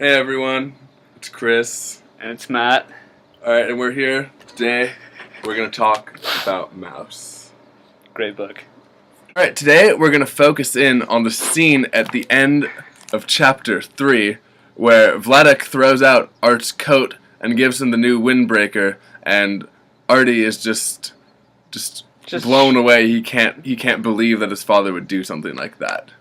Hey everyone, it's Chris. And it's Matt. Alright, and we're here today. We're going to talk about Mouse. Great book. Alright, today we're going to focus in on the scene at the end of chapter 3 where Vladek throws out Art's coat and gives him the new windbreaker, and Artie is just blown away. He can't believe that his father would do something like that.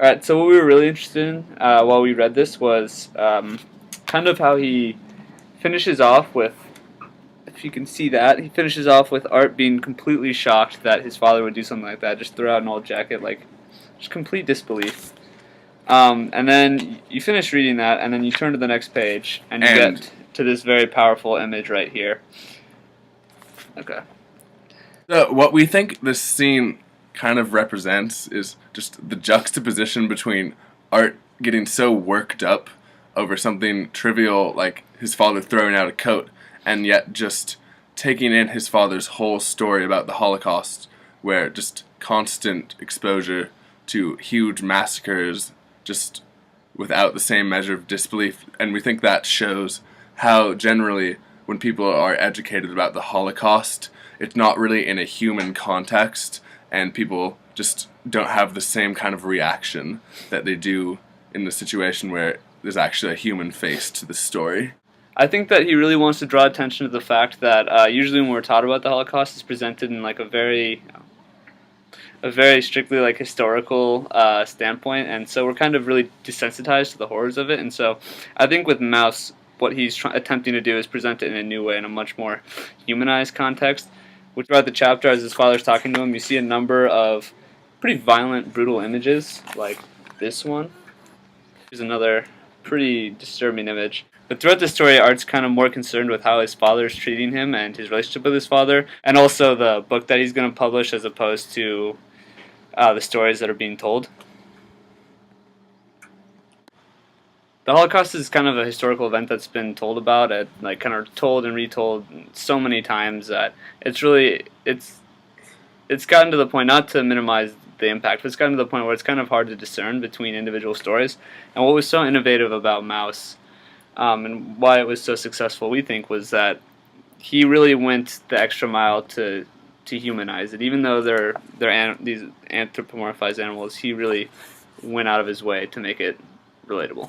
Alright, so what we were really interested in while we read this was kind of how he finishes off with, if you can see that, he finishes off with Art being completely shocked that his father would do something like that, just throw out an old jacket, like, just complete disbelief. And then you finish reading that, and then you turn to the next page, and you get to this very powerful image right here. Okay. So what we think this scene kind of represents is just the juxtaposition between Art getting so worked up over something trivial like his father throwing out a coat, and yet just taking in his father's whole story about the Holocaust, where just constant exposure to huge massacres just without the same measure of disbelief. And we think that shows how generally when people are educated about the Holocaust, it's not really in a human context, and people just don't have the same kind of reaction that they do in the situation where there's actually a human face to the story. I think that he really wants to draw attention to the fact that usually when we're taught about the Holocaust, it's presented in like a very strictly like historical standpoint, and so we're kind of really desensitized to the horrors of it. And so I think with Mouse, what he's attempting to do is present it in a new way, in a much more humanized context. Which throughout the chapter, as his father's talking to him, you see a number of pretty violent, brutal images, like this one. Here's another pretty disturbing image. But throughout the story, Art's kind of more concerned with how his father's treating him and his relationship with his father, and also the book that he's going to publish as opposed to the stories that are being told. The Holocaust is kind of a historical event that's been told about, like kind of told and retold so many times that it's gotten to the point, not to minimize the impact, but it's gotten to the point where it's kind of hard to discern between individual stories. And what was so innovative about Mouse, and why it was so successful, we think, was that he really went the extra mile to humanize it. Even though they're these anthropomorphized animals, he really went out of his way to make it relatable.